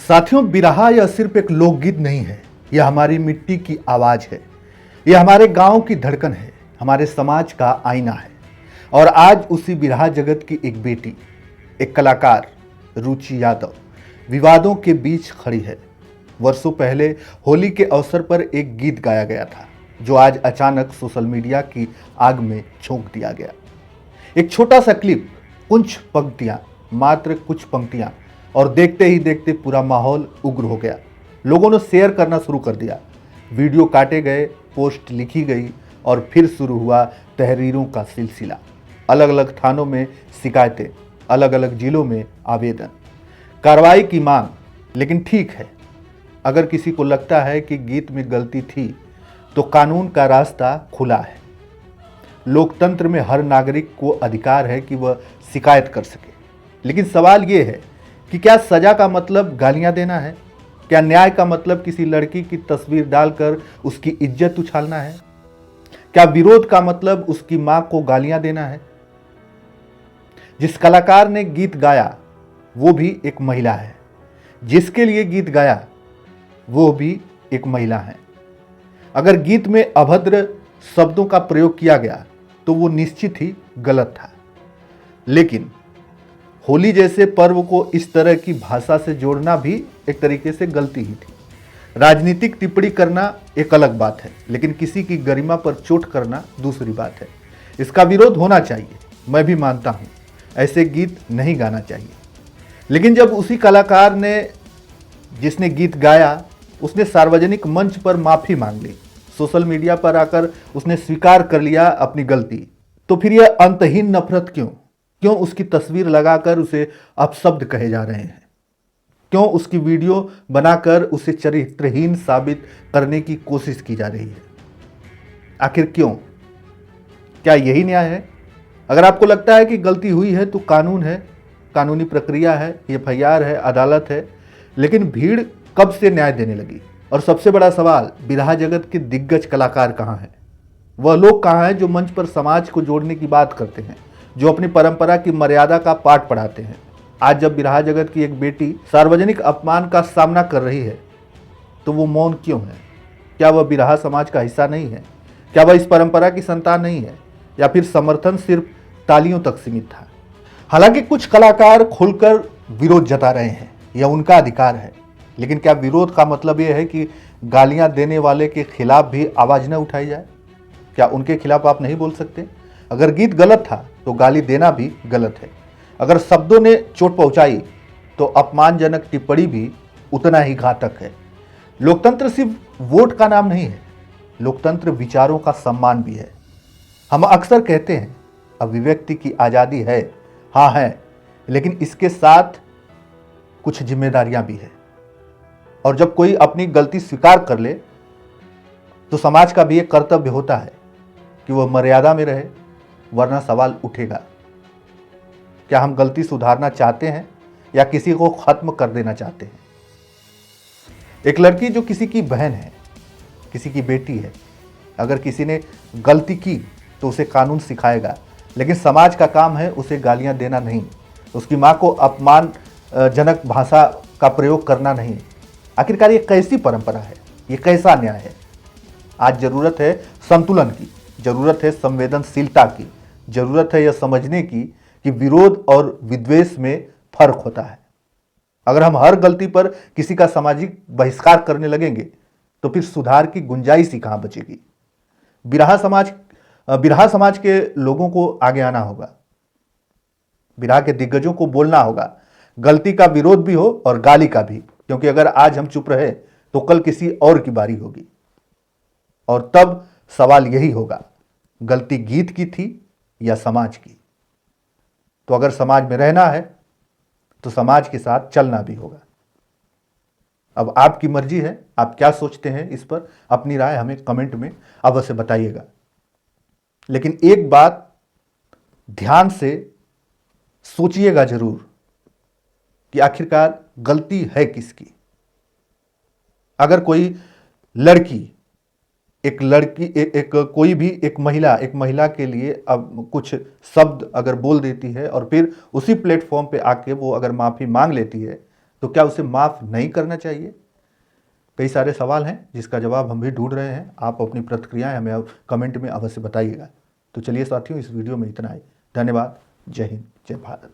साथियों, बिरहा यह सिर्फ एक लोकगीत नहीं है। यह हमारी मिट्टी की आवाज है। यह हमारे गांव की धड़कन है, हमारे समाज का आईना है। और आज उसी बिरहा जगत की एक बेटी, एक कलाकार रुचि यादव विवादों के बीच खड़ी है। वर्षों पहले होली के अवसर पर एक गीत गाया गया था, जो आज अचानक सोशल मीडिया की आग में झोंक दिया गया। एक छोटा सा क्लिप, कुछ पंक्तियां, मात्र कुछ पंक्तियां, और देखते ही देखते पूरा माहौल उग्र हो गया। लोगों ने शेयर करना शुरू कर दिया, वीडियो काटे गए, पोस्ट लिखी गई और फिर शुरू हुआ तहरीरों का सिलसिला। अलग अलग थानों में शिकायतें, अलग अलग जिलों में आवेदन, कार्रवाई की मांग। लेकिन ठीक है, अगर किसी को लगता है कि गीत में गलती थी तो कानून का रास्ता खुला है। लोकतंत्र में हर नागरिक को अधिकार है कि वह शिकायत कर सके। लेकिन सवाल यह है कि क्या सजा का मतलब गालियां देना है? क्या न्याय का मतलब किसी लड़की की तस्वीर डालकर उसकी इज्जत उछालना है? क्या विरोध का मतलब उसकी मां को गालियां देना है? जिस कलाकार ने गीत गाया वो भी एक महिला है, जिसके लिए गीत गाया वो भी एक महिला है। अगर गीत में अभद्र शब्दों का प्रयोग किया गया तो वो निश्चित ही गलत था। लेकिन होली जैसे पर्व को इस तरह की भाषा से जोड़ना भी एक तरीके से गलती ही थी। राजनीतिक टिप्पणी करना एक अलग बात है, लेकिन किसी की गरिमा पर चोट करना दूसरी बात है। इसका विरोध होना चाहिए, मैं भी मानता हूं, ऐसे गीत नहीं गाना चाहिए। लेकिन जब उसी कलाकार ने, जिसने गीत गाया, उसने सार्वजनिक मंच पर माफी मांग ली, सोशल मीडिया पर आकर उसने स्वीकार कर लिया अपनी गलती, तो फिर यह अंतहीन नफरत क्यों उसकी तस्वीर लगाकर उसे अपशब्द कहे जा रहे हैं? क्यों उसकी वीडियो बनाकर उसे चरित्रहीन साबित करने की कोशिश की जा रही है? आखिर क्यों? क्या यही न्याय है? अगर आपको लगता है कि गलती हुई है तो कानून है, कानूनी प्रक्रिया है, एफआईआर है, अदालत है। लेकिन भीड़ कब से न्याय देने लगी? और सबसे बड़ा सवाल, बिरहा जगत के दिग्गज कलाकार कहाँ हैं? वह लोग कहाँ हैं जो मंच पर समाज को जोड़ने की बात करते हैं, जो अपनी परंपरा की मर्यादा का पाठ पढ़ाते हैं? आज जब बिरहा जगत की एक बेटी सार्वजनिक अपमान का सामना कर रही है तो वो मौन क्यों है? क्या वह बिरहा समाज का हिस्सा नहीं है? क्या वह इस परंपरा की संतान नहीं है? या फिर समर्थन सिर्फ तालियों तक सीमित था? हालांकि कुछ कलाकार खुलकर विरोध जता रहे हैं, यह उनका अधिकार है। लेकिन क्या विरोध का मतलब यह है कि गालियां देने वाले के खिलाफ भी आवाज न उठाई जाए? क्या उनके खिलाफ आप नहीं बोल सकते? अगर गीत गलत था तो गाली देना भी गलत है। अगर शब्दों ने चोट पहुंचाई तो अपमानजनक टिप्पणी भी उतना ही घातक है। लोकतंत्र सिर्फ वोट का नाम नहीं है, लोकतंत्र विचारों का सम्मान भी है। हम अक्सर कहते हैं अभिव्यक्ति की आज़ादी है, हाँ है, लेकिन इसके साथ कुछ जिम्मेदारियां भी है। और जब कोई अपनी गलती स्वीकार कर ले तो समाज का भी एक कर्तव्य होता है कि वह मर्यादा में रहे, वरना सवाल उठेगा। क्या हम गलती सुधारना चाहते हैं या किसी को खत्म कर देना चाहते हैं? एक लड़की जो किसी की बहन है, किसी की बेटी है, अगर किसी ने गलती की तो उसे कानून सिखाएगा। लेकिन समाज का काम है उसे गालियां देना नहीं, उसकी मां को अपमानजनक भाषा का प्रयोग करना नहीं। आखिरकार ये कैसी परंपरा है? ये कैसा न्याय है? आज जरूरत है संतुलन की, जरूरत है संवेदनशीलता की, जरूरत है यह समझने की कि विरोध और विद्वेष में फर्क होता है। अगर हम हर गलती पर किसी का सामाजिक बहिष्कार करने लगेंगे तो फिर सुधार की गुंजाइश ही कहां बचेगी? बिरहा समाज के लोगों को आगे आना होगा, बिरहा के दिग्गजों को बोलना होगा, गलती का विरोध भी हो और गाली का भी। क्योंकि अगर आज हम चुप रहे तो कल किसी और की बारी होगी, और तब सवाल यही होगा, गलती गीत की थी या समाज की? तो अगर समाज में रहना है तो समाज के साथ चलना भी होगा। अब आपकी मर्जी है, आप क्या सोचते हैं इस पर? अपनी राय हमें कमेंट में अवश्य बताइएगा। लेकिन एक बात ध्यान से सोचिएगा जरूर कि आखिरकार गलती है किसकी? अगर कोई लड़की, कोई भी एक महिला के लिए अब कुछ शब्द अगर बोल देती है और फिर उसी प्लेटफॉर्म पे आके वो अगर माफी मांग लेती है तो क्या उसे माफ़ नहीं करना चाहिए? कई सारे सवाल हैं जिसका जवाब हम भी ढूंढ रहे हैं। आप अपनी प्रतिक्रियाएं हमें कमेंट में अवश्य बताइएगा। तो चलिए साथियों, इस वीडियो में इतना ही। धन्यवाद। जय हिंद, जय भारत।